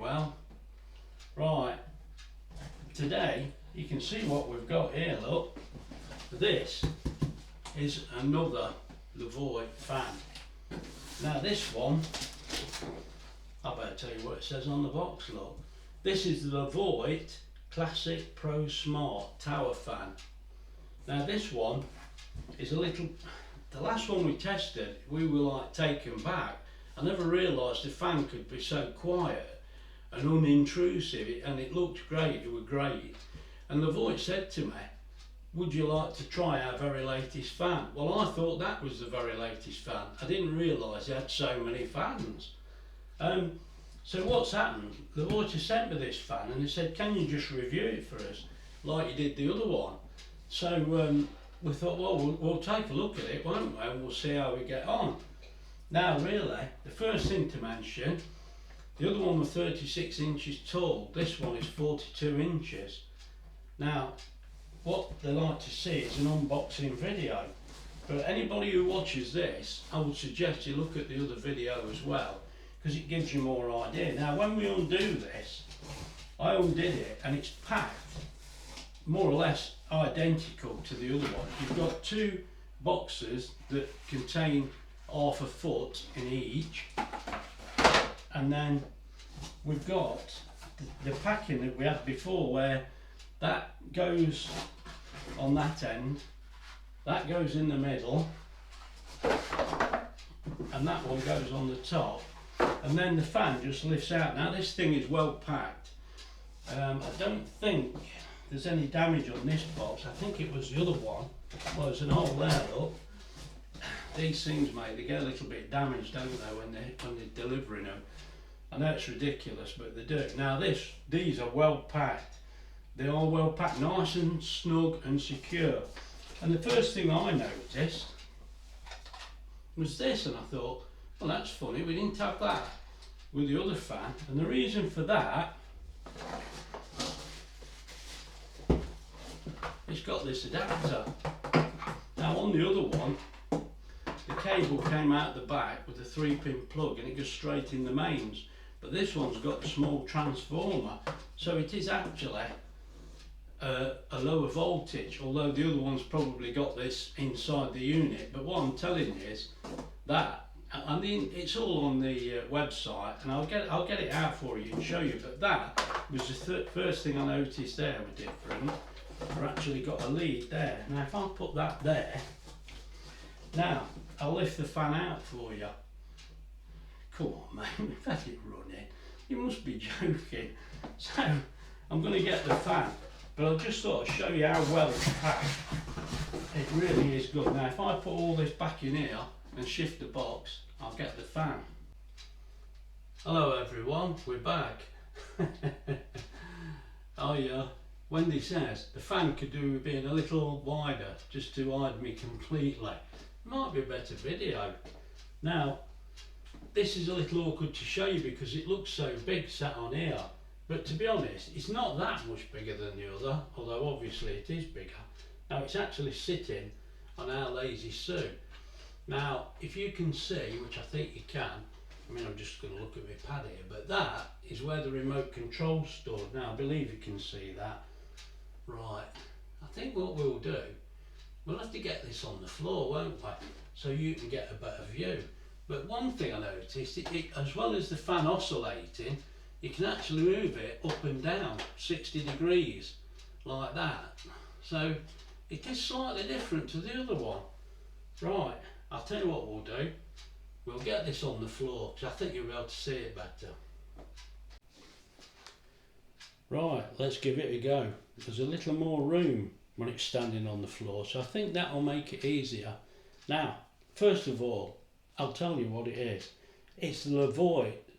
well. Right, today you can see what we've got here, look. This is another LEVOIT fan. Now this one, I better tell you what it says on the box, look. This is the LEVOIT Classic Pro Smart Tower Fan. Now this one is a little, the last one we tested, we were like taken back. I never realised the fan could be so quiet and unintrusive, and it looked great, it was great. And LEVOIT said to me, would you like to try our very latest fan? Well, I thought that was the very latest fan. I didn't realise they had so many fans. So what's happened, LEVOIT has sent me this fan and they said, can you just review it for us like you did the other one? So we thought, well, we'll take a look at it, won't we, and we'll see how we get on. Now really, the first thing to mention, the other one was 36 inches tall, this one is 42 inches. Now, what they like to see is an unboxing video. But anybody who watches this, I would suggest you look at the other video as well, because it gives you more idea. Now when we undo this, I undid it and it's packed more or less identical to the other one. You've got two boxes that contain half a foot in each, and then we've got the packing that we had before, where that goes on that end, that goes in the middle, and that one goes on the top, and then the fan just lifts out. Now this thing is well packed. I don't think there's any damage on this box. I think it was the other one. Well, there's an hole there, look. These things, mate, they get a little bit damaged, don't they, when they're delivering them. I know it's ridiculous, but they do. Now these are well packed. They are well packed, nice and snug and secure. And the first thing I noticed was this, and I thought, well, that's funny, we didn't have that with the other fan. And the reason for that, it's got this adapter. Now on the other one, the cable came out the back with a 3-pin plug and it goes straight in the mains. But this one's got a small transformer, so it is actually a lower voltage, although the other one's probably got this inside the unit. But what I'm telling you is that, I mean, it's all on the website, and I'll get it out for you and show you. But that was the first thing I noticed there was different. I've actually got a lead there. Now if I put that there, now I'll lift the fan out for you. Come on, mate, we've had it running. You must be joking. So I'm going to get the fan, but I just thought I'd show you how well it's packed. It really is good. Now if I put all this back in here and shift the box, I'll get the fan. Hello everyone, we're back. Wendy says the fan could do with being a little wider just to hide me completely. Might be a better video. Now this is a little awkward to show you because it looks so big sat on here, but to be honest it's not that much bigger than the other, although obviously it is bigger. Now it's actually sitting on our lazy Sue. Now if you can see, which I think you can, I mean I'm just going to look at my pad here, but that is where the remote control's stored. Now I believe you can see that. Right, I think what we'll do, we'll have to get this on the floor, won't we, so you can get a better view. But one thing I noticed, as well as the fan oscillating, you can actually move it up and down 60 degrees like that. So it is slightly different to the other one. Right, I'll tell you what we'll do. We'll get this on the floor because I think you'll be able to see it better. Right, let's give it a go. There's a little more room when it's standing on the floor, so I think that'll make it easier. Now, first of all, I'll tell you what it is. It's the LEVOIT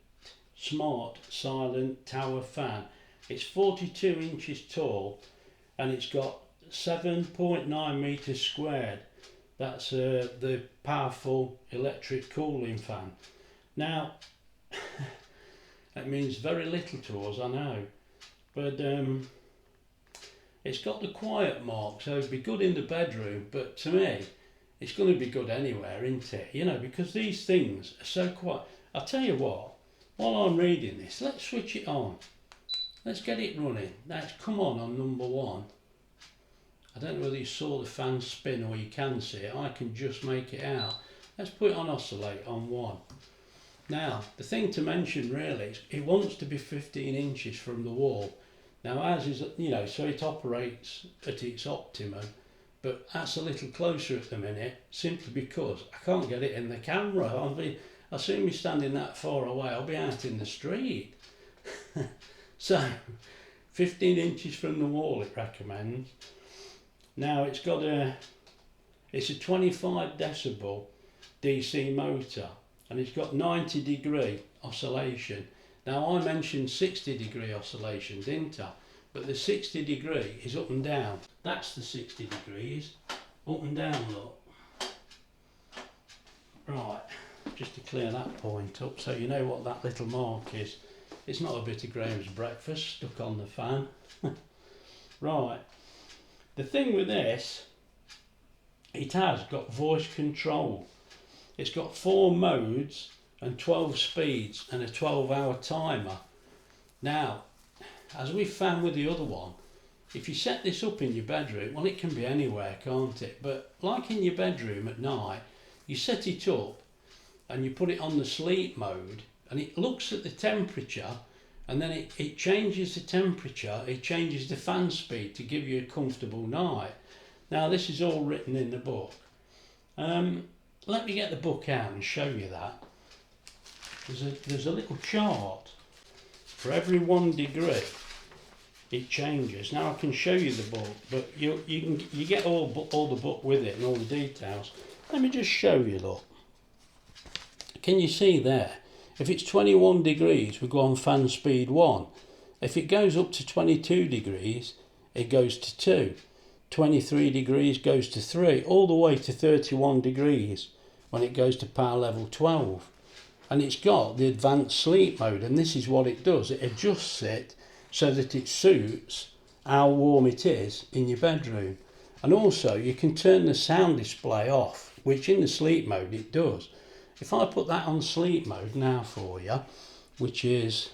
Smart Silent Tower Fan. It's 42 inches tall and it's got 7.9 meters squared. That's the powerful electric cooling fan. Now, that means very little to us, I know, but it's got the quiet mark, so it'd be good in the bedroom, but to me, it's going to be good anywhere, isn't it? You know, because these things are so quiet. I'll tell you what, while I'm reading this, let's switch it on. Let's get it running. Now it's come on number 1. I don't know whether you saw the fan spin or you can see it. I can just make it out. Let's put it on oscillate on 1. Now, the thing to mention really is it wants to be 15 inches from the wall. Now, as is, you know, so it operates at its optimum, but that's a little closer at the minute, simply because I can't get it in the camera. I'll soon be standing that far away, I'll be out in the street. So, 15 inches from the wall it recommends. Now, it's a 25 decibel DC motor, and it's got 90 degree oscillation. Now I mentioned 60 degree oscillation, didn't I? But the 60 degree is up and down. That's the 60 degrees, up and down, look. Right, just to clear that point up so you know what that little mark is. It's not a bit of Graham's breakfast stuck on the fan. Right, the thing with this, it has got voice control. It's got 4 modes and 12 speeds and a 12-hour timer. Now, as we found with the other one, if you set this up in your bedroom, well, it can be anywhere, can't it? But like in your bedroom at night, you set it up and you put it on the sleep mode, and it looks at the temperature, and then it changes the temperature, it changes the fan speed to give you a comfortable night. Now, this is all written in the book. Let me get the book out and show you that. There's a little chart. For every 1 degree it changes. Now I can show you the book, but you get all the book with it and all the details. Let me just show you, look. Can you see there? If it's 21 degrees we go on fan speed 1. If it goes up to 22 degrees it goes to 2. 23 degrees goes to 3, all the way to 31 degrees when it goes to power level 12. And it's got the advanced sleep mode, and this is what it does. It adjusts it so that it suits how warm it is in your bedroom. And also you can turn the sound display off, which in the sleep mode it does. If I put that on sleep mode now for you, which is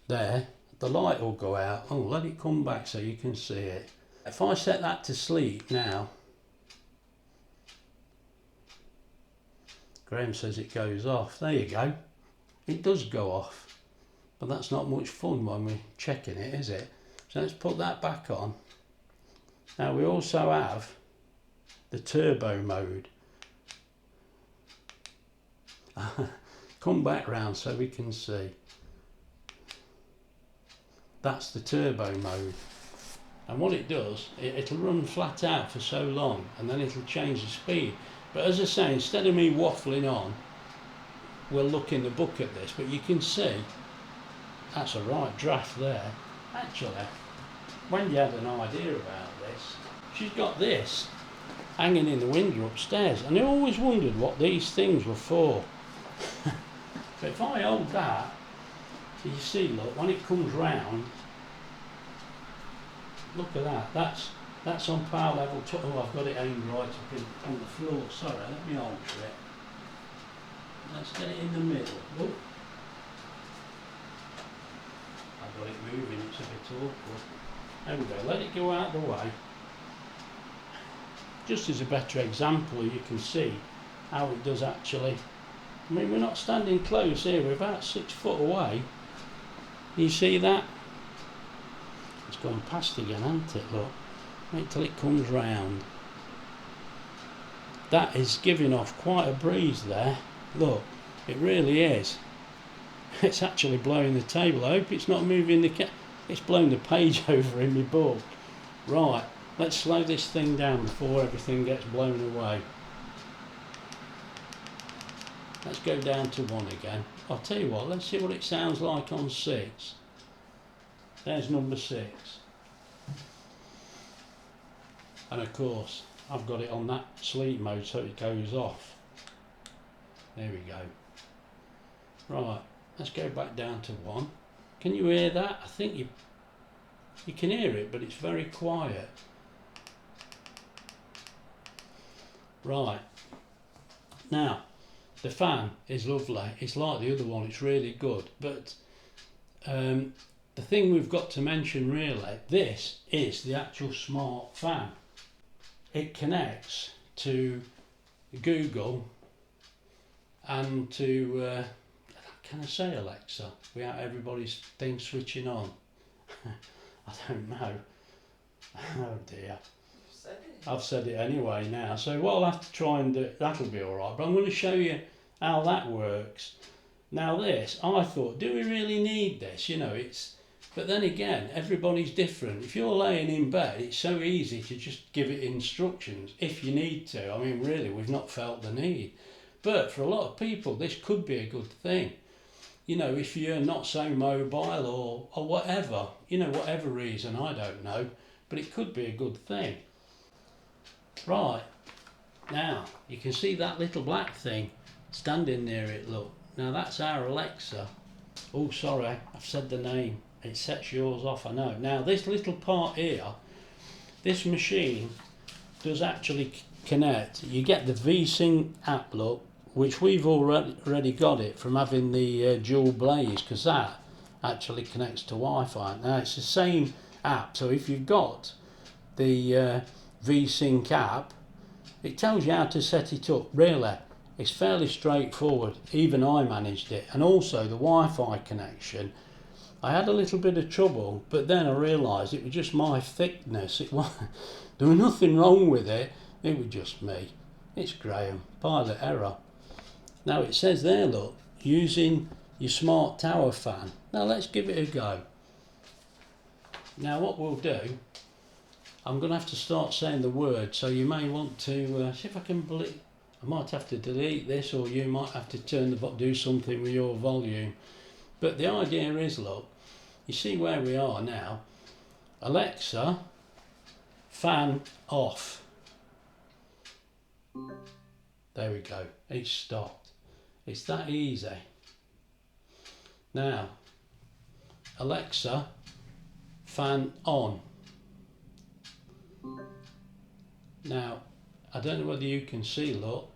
there, the light will go out. Oh, let it come back so you can see it. If I set that to sleep now, Graham says it goes off. There you go. It does go off. But that's not much fun when we're checking it, is it? So let's put that back on. Now we also have the turbo mode. Come back round so we can see. That's the turbo mode. And what it does, it'll run flat out for so long and then it'll change the speed. But as I say, instead of me waffling on, we'll look in the book at this, but you can see that's a right draft there. Actually, Wendy had an idea about this. She's got this hanging in the window upstairs, and I always wondered what these things were for. But if I hold that, you see, look, when it comes round, look at that. That's on power level 2. Oh, I've got it aimed right up on the floor. Sorry, let me alter it. Let's get it in the middle. Look. I've got it moving. It's a bit awkward. There we go. Let it go out the way. Just as a better example, you can see how it does actually. I mean, we're not standing close here. We're about 6 foot away. You see that? It's going past again, hasn't it? Look. Wait till it comes round. That is giving off quite a breeze there. Look, it really is. It's actually blowing the table. I hope it's not moving the it's blowing the page over in my book. Right, let's slow this thing down before everything gets blown away. Let's go down to 1 again. I'll tell you what, let's see what it sounds like on 6. There's number 6. And of course, I've got it on that sleep mode so it goes off. There we go. Right, let's go back down to 1. Can you hear that? I think you can hear it, but it's very quiet. Right. Now, The fan is lovely. It's like the other one. It's really good. But the thing we've got to mention really, this is the actual smart fan. It connects to Google and to, can I say Alexa, without everybody's thing switching on? I don't know. Oh dear. I've said it anyway now. So what I'll have to try and do, that'll be alright, but I'm going to show you how that works. Now this, I thought, do we really need this? You know, but then again, everybody's different. If you're laying in bed, it's so easy to just give it instructions if you need to. I mean, really, we've not felt the need. But for a lot of people, this could be a good thing. You know, if you're not so mobile or whatever, you know, whatever reason, I don't know, but it could be a good thing. Right, now, you can see that little black thing standing near it, look. Now that's our Alexa. Oh, sorry, I've said the name. It sets yours off, I know. Now this little part here, this machine does actually connect. You get the V-Sync app, look, which we've already got it from having the dual blaze, because that actually connects to Wi-Fi. Now it's the same app, so if you've got the V-Sync app, it tells you how to set it up. Really, it's fairly straightforward. Even I managed it. And also the Wi-Fi connection, I had a little bit of trouble, but then I realised it was just my thickness. There was nothing wrong with it. It was just me. It's Graham, pilot error. Now it says there, look, using your smart tower fan. Now let's give it a go. Now what we'll do, I'm going to have to start saying the word, so you may want to see if I can I might have to delete this, or you might have to do something with your volume. But the idea is, look, you see where we are now. Alexa, fan off. There we go, it's stopped. It's that easy. Now, Alexa, fan on. Now, I don't know whether you can see, look,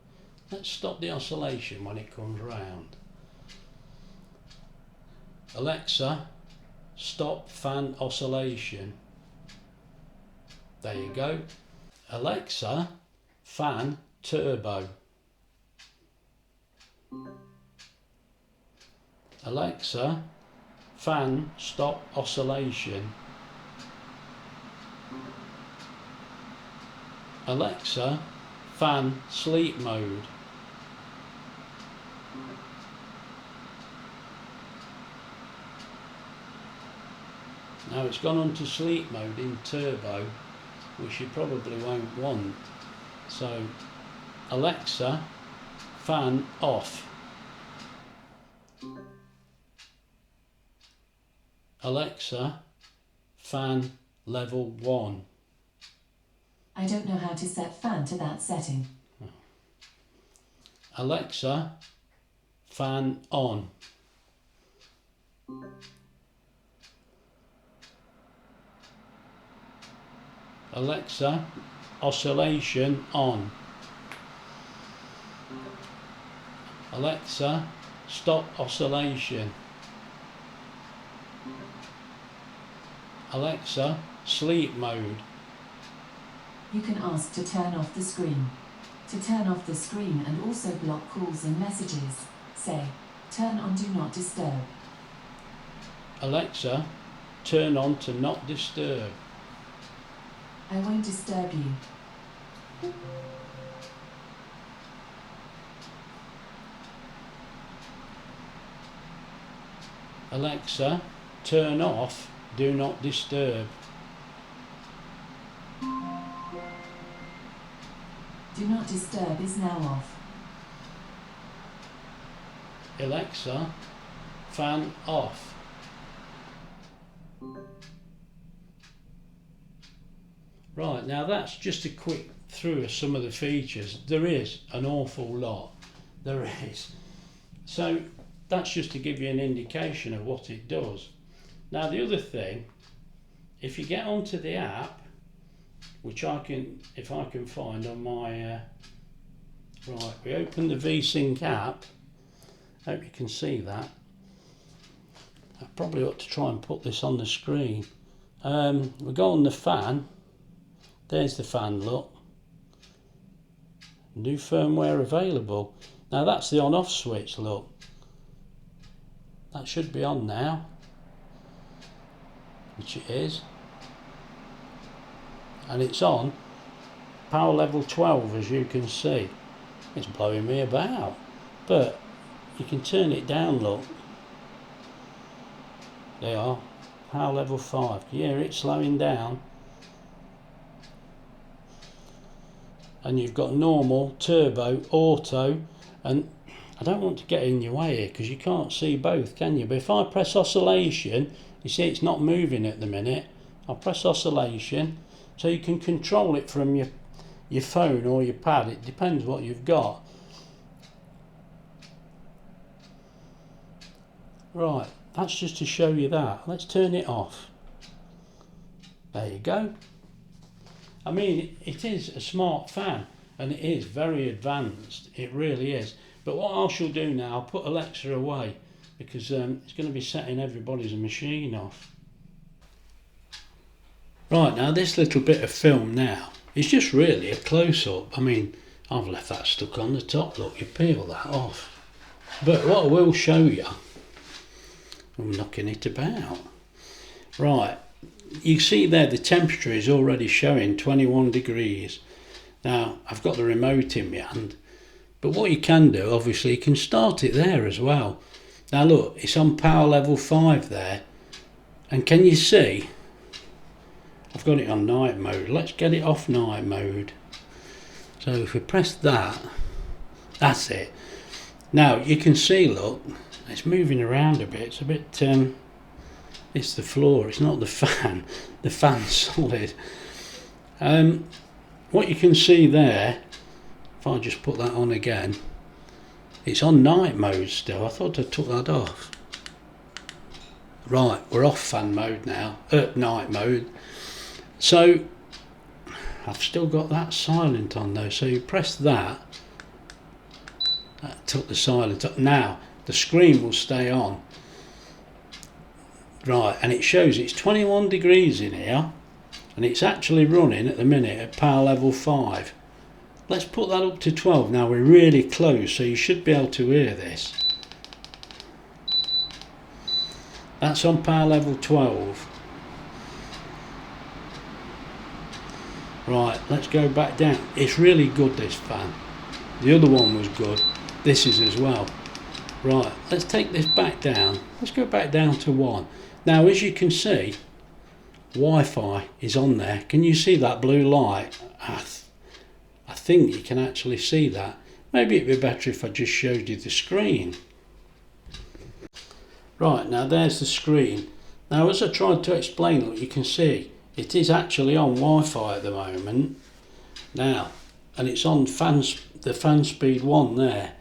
let's stop the oscillation when it comes round. Alexa, stop fan oscillation. There you go. Alexa, fan turbo. Alexa, fan stop oscillation. Alexa, fan sleep mode. Now it's gone on to sleep mode in turbo, which you probably won't want. So, Alexa, fan off. Alexa, fan level 1. I don't know how to set fan to that setting. Alexa, fan on. Alexa, oscillation on. Alexa, stop oscillation. Alexa, sleep mode. You can ask to turn off the screen. To turn off the screen and also block calls and messages, say, turn on Do Not Disturb. Alexa, turn on to not disturb. I won't disturb you. Alexa, turn off Do Not Disturb. Do Not Disturb is now off. Alexa, fan off. Right, now that's just a quick through of some of the features. There is an awful lot. There is. So that's just to give you an indication of what it does. Now the other thing, if you get onto the app, which I can, if I can find on my Right, we open the V-Sync app. Hope you can see that. I probably ought to try and put this on the screen. We go on the fan. There's the fan, look. New firmware available. Now that's the on-off switch, look. That should be on now, which it is. And it's on power level 12, as you can see. It's blowing me about, but you can turn it down, look. They are power level 5. You hear it slowing down. And you've got normal, turbo, auto, and I don't want to get in your way here because you can't see both, can you? But if I press oscillation, you see it's not moving at the minute. I'll press oscillation, so you can control it from your phone or your pad. It depends what you've got. Right, that's just to show you that. Let's turn it off. There you go. I mean, it is a smart fan and it is very advanced. It really is. But what I shall do now, I'll put Alexa away because it's going to be setting everybody's machine off. Right, now this little bit of film now is just really a close-up. I mean, I've left that stuck on the top. Look, you peel that off. But what I will show you, I'm knocking it about. Right, you see there the temperature is already showing 21 degrees. Now, I've got the remote in my hand, but what you can do, obviously, you can start it there as well. Now look, it's on power level 5 there, and can you see? I've got it on night mode. Let's get it off night mode. So if we press that, that's it. Now you can see, look, it's moving around a bit. It's a bit, it's the floor, it's not the fan. The fan's solid. What you can see there, if I just put that on again, it's on night mode still. I thought I took that off. Right, we're off fan mode now, night mode. So I've still got that silent on though, so you press that took the silent up. Now the screen will stay on. Right, and it shows it's 21 degrees in here and it's actually running at the minute at power level 5. Let's put that up to 12. Now we're really close, so you should be able to hear this. That's on power level 12. Right, let's go back down. It's really good, this fan. The other one was good. This is as well. Right, let's take this back down. Let's go back down to 1. Now, as you can see, Wi-Fi is on there. Can you see that blue light? I think you can actually see that. Maybe it'd be better if I just showed you the screen. Right, now there's the screen. Now, as I tried to explain, look, you can see it is actually on Wi-Fi at the moment. Now, and it's on the fan speed 1 there.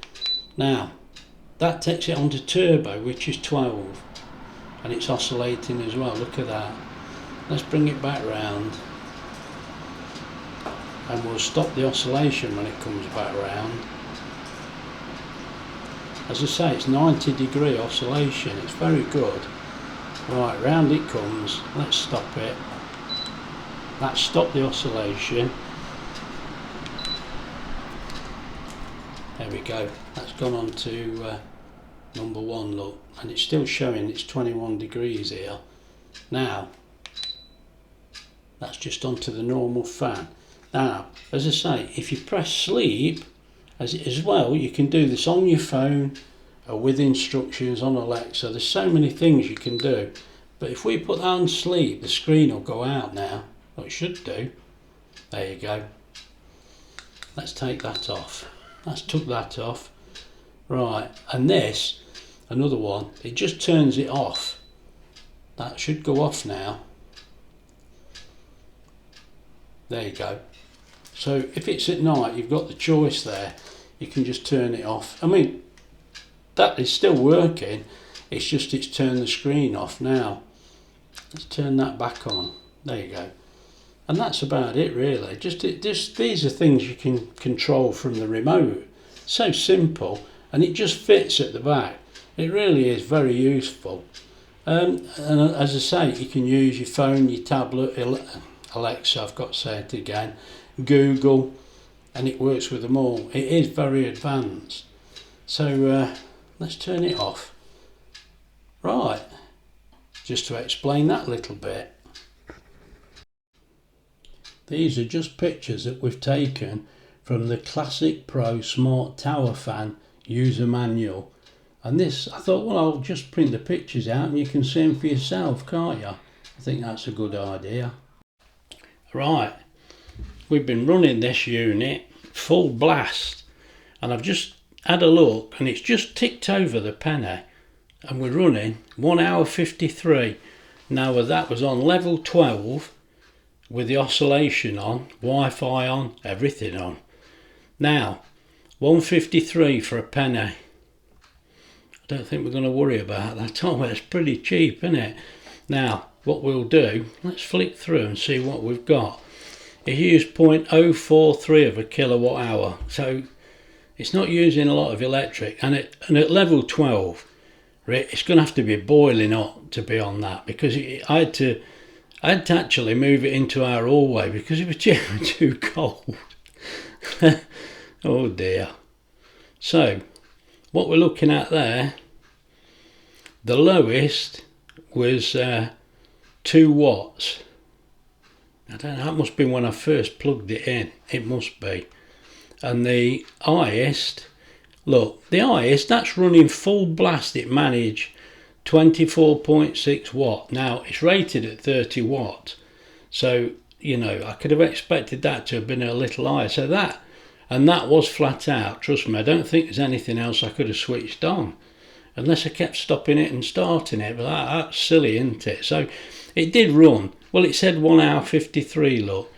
Now, that takes it onto turbo, which is 12. And it's oscillating as well. Look at that. Let's bring it back round. And we'll stop the oscillation when it comes back round. As I say, it's 90 degree oscillation. It's very good. Right, round it comes. Let's stop it. That's stopped the oscillation. There we go. That's gone on to number 1, look. And it's still showing it's 21 degrees here. Now, that's just onto the normal fan. Now, as I say, if you press sleep as well, you can do this on your phone or with instructions on Alexa. There's so many things you can do. But if we put that on sleep, the screen will go out now. Well, it should do. There you go. Let's take that off. Let's took that off. Right, and this, another one, it just turns it off. That should go off now. There you go. So if it's at night, you've got the choice there. You can just turn it off. I mean, that is still working. It's just it's turned the screen off now. Let's turn that back on. There you go. And that's about it really. Just these are things you can control from the remote. So simple, and it just fits at the back. It really is very useful. And as I say, you can use your phone, your tablet, Alexa, I've got to say it again, Google, and it works with them all. It is very advanced. So let's turn it off. Right, just to explain that little bit. These are just pictures that we've taken from the Classic Pro Smart Tower Fan user manual. And this, I thought, well, I'll just print the pictures out and you can see them for yourself, can't you? I think that's a good idea. Right, we've been running this unit full blast, and I've just had a look and it's just ticked over the penny, and we're running 1 hour 53. Now that was on level 12 with the oscillation on, Wi-Fi on, everything on. Now 153 for a penny. I don't think we're going to worry about that. Oh, it's pretty cheap, isn't it? Now what we'll do, let's flick through and see what we've got. It used 0.043 of a kilowatt hour, so it's not using a lot of electric, and at level 12 it's going to have to be boiling hot to be on that, because I had to actually move it into our hallway because it was too cold. Oh dear. So what we're looking at there, the lowest was 2 watts. I don't know, that must be when I first plugged it in, it must be. And the highest, look, the highest, that's running full blast. It managed 24.6 watt. Now it's rated at 30 watt, so you know, I could have expected that to have been a little higher. So that, and that was flat out. Trust me, I don't think there's anything else I could have switched on, unless I kept stopping it and starting it. But that's silly, isn't it? So it did run. Well, it said 1 hour 53, look,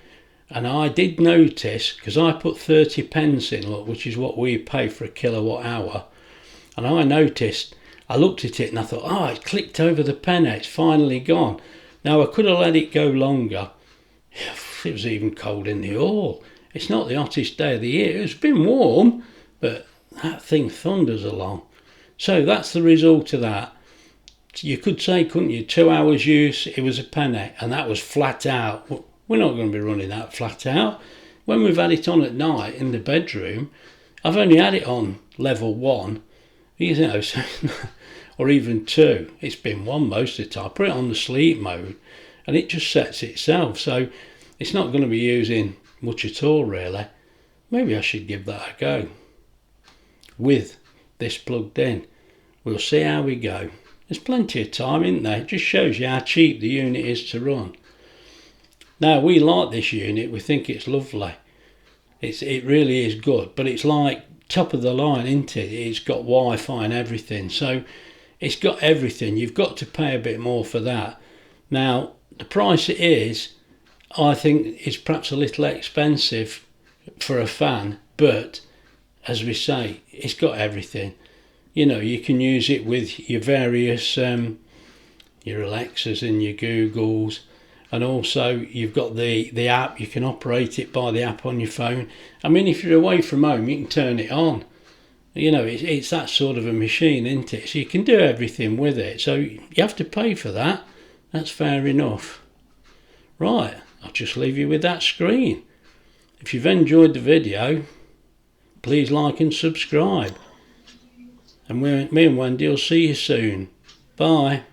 and I did notice, because I put 30 pence in, look, which is what we pay for a kilowatt hour, and I noticed, I looked at it and I thought, oh, it clicked over the penny, it's finally gone. Now I could have let it go longer. It was even cold in the hall. It's not the hottest day of the year. It's been warm, but that thing thunders along. So that's the result of that. You could say, couldn't you, 2 hours use, it was a penny, and that was flat out. We're not going to be running that flat out. When we've had it on at night in the bedroom, I've only had it on level 1, you know, so, or even 2. It's been 1 most of the time. I put it on the sleep mode and it just sets itself, so it's not going to be using much at all, really. Maybe I should give that a go with this plugged in. We'll see how we go. There's plenty of time, isn't there? It just shows you how cheap the unit is to run. Now, we like this unit. We think it's lovely. It really is good, but it's like top of the line, isn't it? It's got Wi-Fi and everything, so it's got everything. You've got to pay a bit more for that. Now, the price it is, I think, is perhaps a little expensive for a fan, but as we say, it's got everything. You know, you can use it with your various your Alexas and your Googles, and also you've got the app. You can operate it by the app on your phone. I mean, if you're away from home, you can turn it on. You know, it's that sort of a machine, isn't it? So you can do everything with it. So you have to pay for that. That's fair enough. Right, I'll just leave you with that screen. If you've enjoyed the video, please like and subscribe. And me and Wendy will see you soon. Bye.